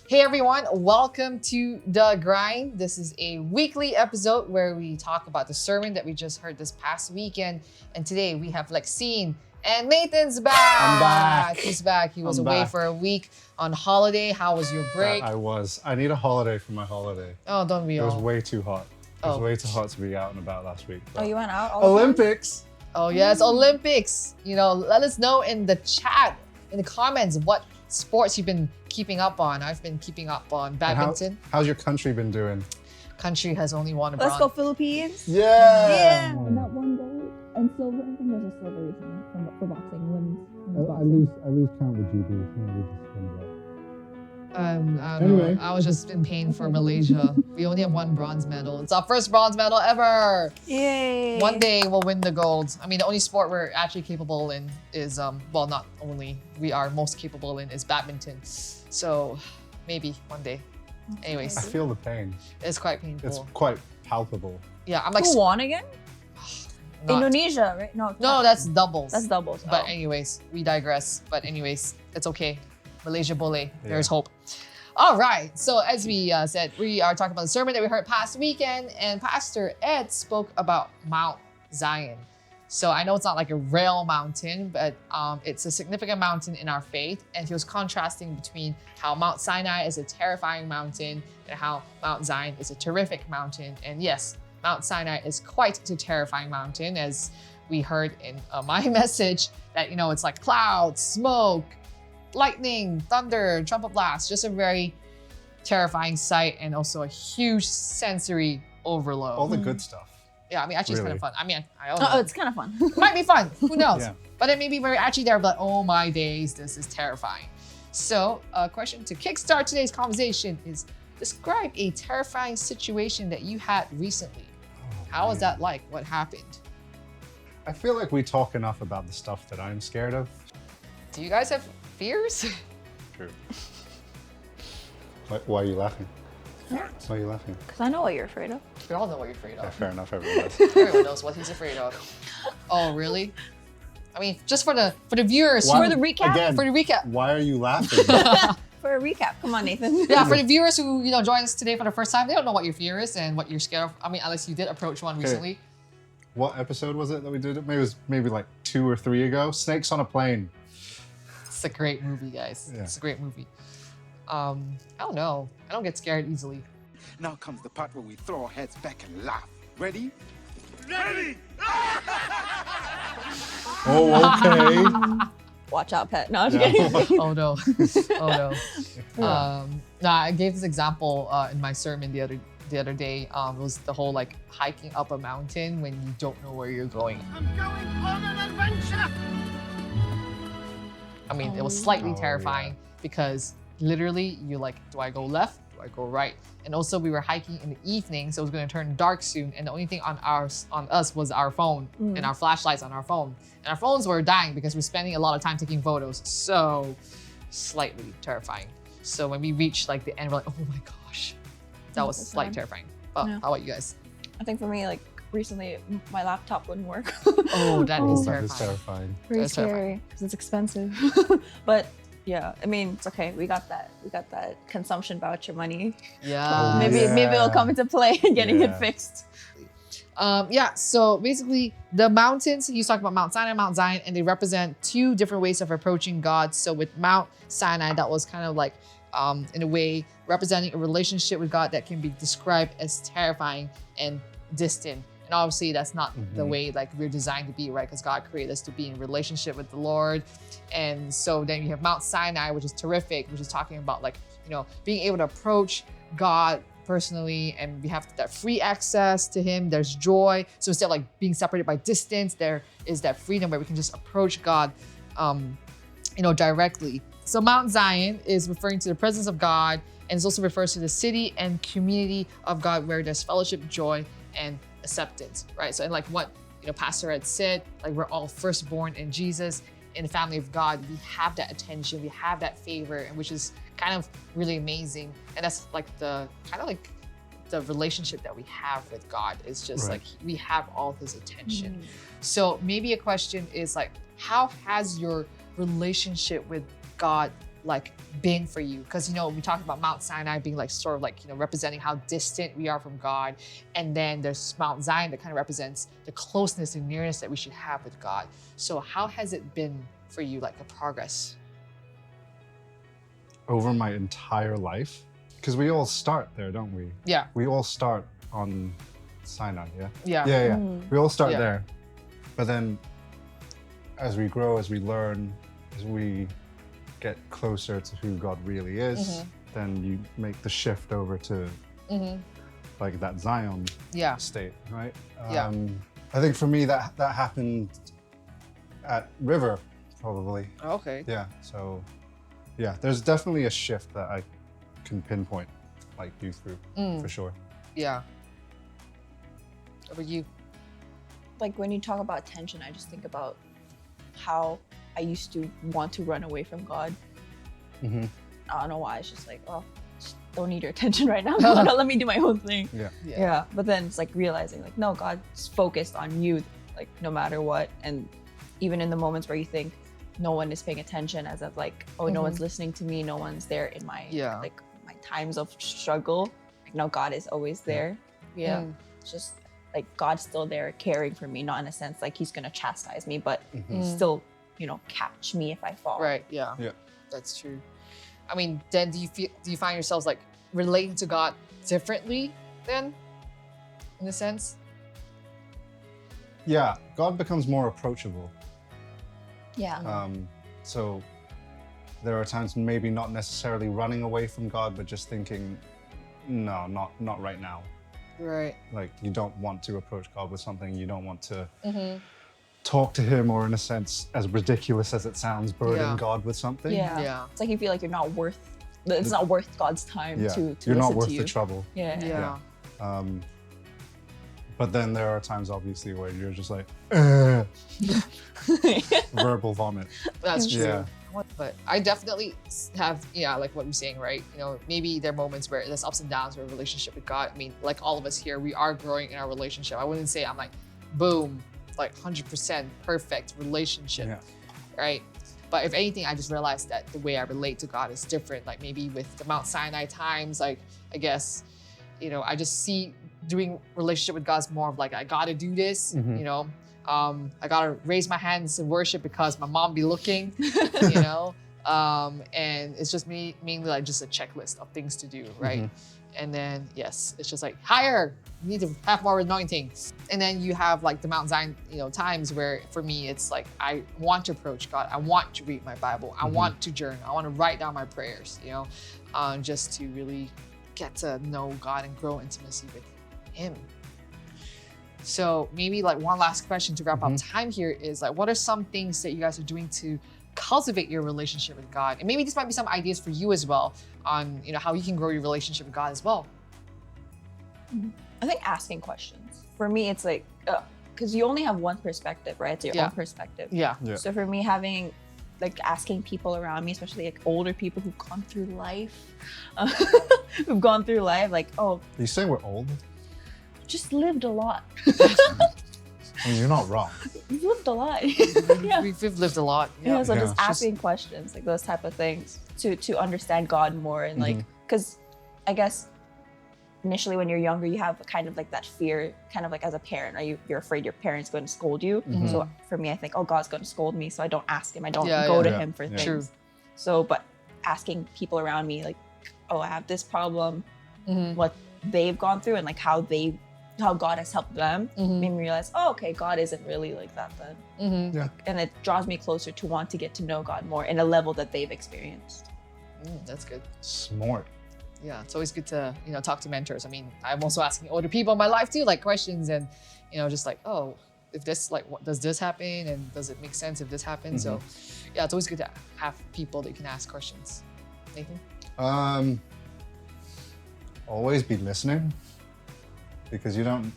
Hey everyone, welcome to The Grind. This is a weekly episode where we talk about the sermon that we just heard this past weekend. And today we have Lexine and Nathan's back. I'm back. He's back. He was I'm away back. for a week on holiday. How was your break? I need a holiday for my holiday. Oh, don't we It was all? way too hot. It was Oh. way too hot to be out and about last week. Oh, you went out? Olympics. Oh yes, Olympics. You know, let us know in the chat, in the comments, what sports you've been keeping up on. I've been keeping up on badminton. How's your country been doing? Country has only won a Let's bronze. go Philippines. Yeah. And that one gold and silver. I think there's a silver recently for boxing, women's I boxing. lose count with GB. I don't know. Anyway. I was just in pain for Malaysia. We only have one bronze medal. It's our first bronze medal ever. Yay! One day we'll win the gold. I mean, the only sport we're actually capable in is, well, not only we are most capable in is badminton. So maybe one day. Anyways, I feel the pain. it's quite painful. It's quite palpable. Yeah, I'm like, Who won again? not- Indonesia, right? No, that's doubles. that's doubles. But Oh. anyways, we digress. But anyways, it's okay. Malaysia bully. There's Yeah. hope. All right. So as we said, we are talking about the sermon that we heard past weekend, and Pastor Ed spoke about Mount Zion. So I know it's not like a real mountain, but it's a significant mountain in our faith. And he was contrasting between how Mount Sinai is a terrifying mountain and how Mount Zion is a terrific mountain. And yes, Mount Sinai is quite a terrifying mountain, as we heard in my message, that, you know, it's like clouds, smoke, lightning, thunder, trumpet blast, just a very terrifying sight, and also a huge sensory overload. All the good stuff. Yeah, I mean, actually, it's kind Really? of fun. I mean, I don't know. Oh, it's kind of fun. It might be fun. Who knows? Yeah. But it may be very actually there, but oh my days, this is terrifying. So, a question to kickstart today's conversation is: describe a terrifying situation that you had recently. How was that like? What happened? I feel like we talk enough about the stuff that I'm scared of. Do you guys have fears? True. Why are you laughing? Why are you laughing? Because I know what you're afraid of. We all know what you're afraid Yeah, of. fair enough, everyone does. Everyone knows what he's afraid of. Oh, really? I mean, just for the viewers. Why- For the recap? Again, For the recap. why are you laughing? For a recap, come on, Nathan. Yeah, for the viewers who join us today for the first time, they don't know what your fear is and what you're scared of. I mean, unless you did approach one Okay. recently. What episode was it that we did? Maybe it was like 2 or 3 ago. Snakes on a plane. It's a great movie, guys. Yeah. It's a great movie. I don't know. I don't get scared easily. Now comes the part where we throw our heads back and laugh. Ready? Ready! Oh, okay. Watch out, pet. No, I'm Yeah. kidding. Oh no. Oh no. Nah, I gave this example in my sermon the other day. It was the whole like hiking up a mountain when you don't know where you're going. I'm going on an adventure! I mean, it was slightly Oh, terrifying because literally you're like, do I go left? Do I go right? And also we were hiking in the evening, so it was going to turn dark soon. And the only thing on us was our phone and our flashlights on our phone. And our phones were dying because we're spending a lot of time taking photos. So slightly terrifying. So when we reached like the end, we're like, oh my gosh, that was so slightly sad. terrifying. But Yeah. how about you guys? I think for me, like, recently, my laptop wouldn't work. Oh, that is That is terrifying. terrifying. Very That's terrifying. scary because it's expensive. But yeah, I mean, it's okay. We got that consumption voucher money. Yeah. Oh, Maybe it'll come into play in getting it Yeah. fixed. Yeah, so basically the mountains, he's talking about Mount Sinai and Mount Zion, and they represent two different ways of approaching God. So with Mount Sinai, that was kind of like, in a way, representing a relationship with God that can be described as terrifying and distant. And obviously that's not the way like we're designed to be, right? Because God created us to be in relationship with the Lord. And so then you have Mount Sinai, which is terrific, which is talking about like, being able to approach God personally, and we have that free access to him. There's joy. So instead of like being separated by distance, there is that freedom where we can just approach God, directly. So Mount Zion is referring to the presence of God, and it also refers to the city and community of God where there's fellowship, joy, and acceptance, right? So, and like what Pastor had said, like we're all firstborn in Jesus, in the family of God. We have that attention, we have that favor, and which is kind of really amazing. And that's like the relationship that we have with God is just Right. like we have all his attention. So maybe a question is like, how has your relationship with God like been for you? Because, you know, we talked about Mount Sinai being like sort of like, you know, representing how distant we are from God. And then there's Mount Zion that kind of represents the closeness and nearness that we should have with God. So how has it been for you, like the progress? Over my entire life, because we all start there, don't we? Yeah. We all start on Sinai, yeah? Yeah. Yeah. We all start Yeah. there. But then as we grow, as we learn, as we get closer to who God really is, then you make the shift over to like that Zion Yeah. state, right? Yeah. I think for me that happened at River, probably. Okay. Yeah. So yeah, there's definitely a shift that I can pinpoint like you through for sure. Yeah. What about you? Like when you talk about attention, I just think about how I used to want to run away from God. Mm-hmm. I don't know why. It's just like, oh, just don't need your attention right now. Let me do my own thing. Yeah. Yeah. But then it's like realizing like, no, God's focused on you, like no matter what. And even in the moments where you think no one is paying attention, as of like, oh, no one's listening to me, no one's there in my like my times of struggle. Like, no, God is always there. Yeah. It's just like God's still there caring for me, not in a sense like he's gonna chastise me, but still, you know, catch me if I fall. Right. Yeah. Yeah. That's true. I mean, then do you find yourselves like relating to God differently then, in a sense? Yeah, God becomes more approachable. Yeah. So there are times maybe not necessarily running away from God, but just thinking, no, not right now. Right. Like you don't want to approach God with something, you don't want to talk to him, or in a sense, as ridiculous as it sounds, burden God with something. Yeah. Yeah. It's like you feel like you're not worth, it's not worth God's time Yeah. to You're listen not worth to you. the trouble. Yeah. Yeah. But then there are times obviously where you're just like, verbal vomit. That's true. Yeah. But I definitely have, like what you're saying, right? You know, maybe there are moments where there's ups and downs with a relationship with God. I mean, like all of us here, we are growing in our relationship. I wouldn't say I'm like, boom, like 100% perfect relationship, right? But if anything, I just realized that the way I relate to God is different. Like maybe with the Mount Sinai times, like I guess, you know, I just see doing relationship with God is more of like, I gotta do this, you know? I gotta raise my hands in worship because my mom be looking, you know? And it's just mainly like just a checklist of things to do, right? And then, yes, it's just like, higher, you need to have more anointing. And then you have like the Mount Zion, you know, times where for me, it's like, I want to approach God. I want to read my Bible. I want to journal. I want to write down my prayers, you know, just to really get to know God and grow intimacy with him. So maybe like one last question to wrap up time here is like, what are some things that you guys are doing to cultivate your relationship with God? And maybe this might be some ideas for you as well on, you know, how you can grow your relationship with God as well. I think asking questions. For me, it's like, because you only have one perspective, right? It's your own perspective. Yeah. So for me, having like asking people around me, especially like older people who've gone through life, like, oh, Are you saying we're old? just lived a lot. I mean, you're not wrong. You've lived a lot. We've lived a lot. Yeah, so Yeah. just asking questions, like those type of things to understand God more. And like, because I guess initially when you're younger, you have kind of like that fear, kind of like as a parent, right? You're afraid your parent's going to scold you. So for me, I think, oh, God's going to scold me, so I don't ask him. I don't go to him for things. True. So, but asking people around me, like, oh, I have this problem, what they've gone through, and like how God has helped them, made me realize, oh, okay, God isn't really like that then. Yeah. And it draws me closer to want to get to know God more in a level that they've experienced. That's good. Smart. Yeah, it's always good to, you know, talk to mentors. I mean, I'm also asking older people in my life too, like questions and, you know, just like, oh, if this, like, what, does this happen? And does it make sense if this happens? So yeah, it's always good to have people that you can ask questions. Nathan? Always be listening, because you don't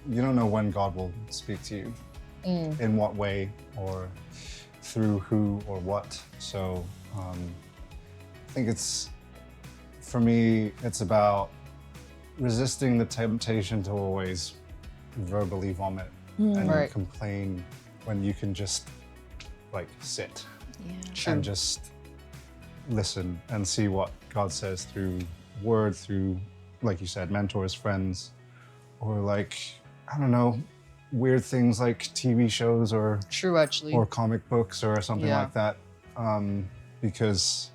know when God will speak to you, in what way or through who or what. So I think for me, it's about resisting the temptation to always verbally vomit and complain when you can just like sit and just listen and see what God says through word, through, like you said, mentors, friends, or like, I don't know, weird things like TV shows or True, actually. or comic books or something Yeah. like that. Because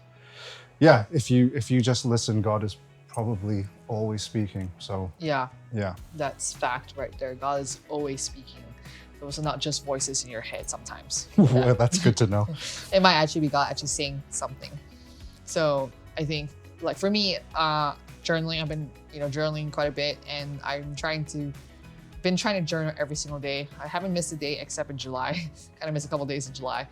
yeah, if you just listen, God is probably always speaking. So Yeah, yeah. that's fact right there. God is always speaking. Those are not just voices in your head sometimes. Well, that's good to know. It might actually be God actually saying something. So I think, like for me, journaling, I've been journaling quite a bit, and been trying to journal every single day. I haven't missed a day except in July. Kind of missed a couple days in July,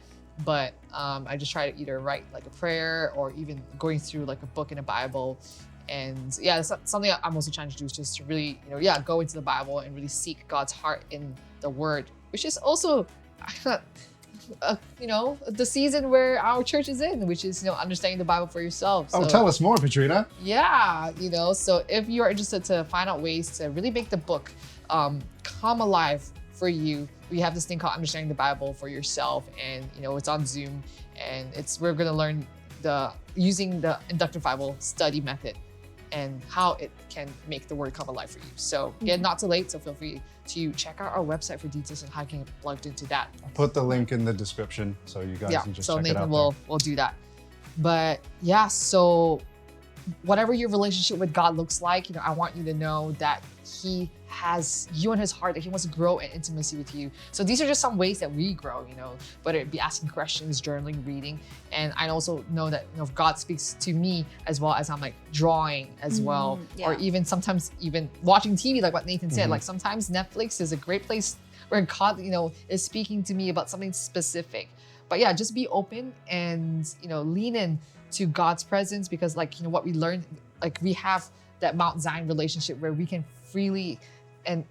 but I just try to either write like a prayer or even going through like a book in the Bible. And yeah, it's something I'm also trying to do is just to really, go into the Bible and really seek God's heart in the Word, which is also, the season where our church is in, which is, understanding the Bible for yourself. Oh, So, tell us more, Petrina. yeah, so if you are interested to find out ways to really make the book come alive for you, we have this thing called Understanding the Bible for Yourself, and it's on Zoom, and we're gonna learn using the inductive Bible study method and how it can make the word come alive for you. So again, not too late, so feel free to check out our website for details on how you can get plugged into that. I'll put the link in the description so you guys can just so check it Nathan out. will do that. But yeah, so whatever your relationship with God looks like, I want you to know that He has you in His heart, that He wants to grow in intimacy with you. So these are just some ways that we grow, whether it be asking questions, journaling, reading. And I also know that God speaks to me as well as I'm like drawing as well, yeah. or even sometimes even watching TV, like what Nathan said. Like sometimes Netflix is a great place where God, is speaking to me about something specific. But yeah, just be open and lean in to God's presence, because what we learned, like we have that Mount Zion relationship where we can freely and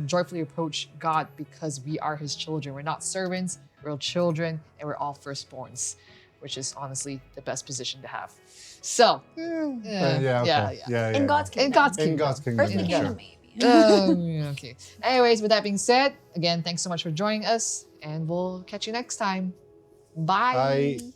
joyfully approach God because we are His children. We're not servants, we're children, and we're all firstborns, which is honestly the best position to have. So Yeah. In God's kingdom. in God's In kingdom. God's kingdom, Earthly yeah, kingdom, sure. maybe. Okay. Anyways, with that being said, again, thanks so much for joining us, and we'll catch you next time. Bye. Bye.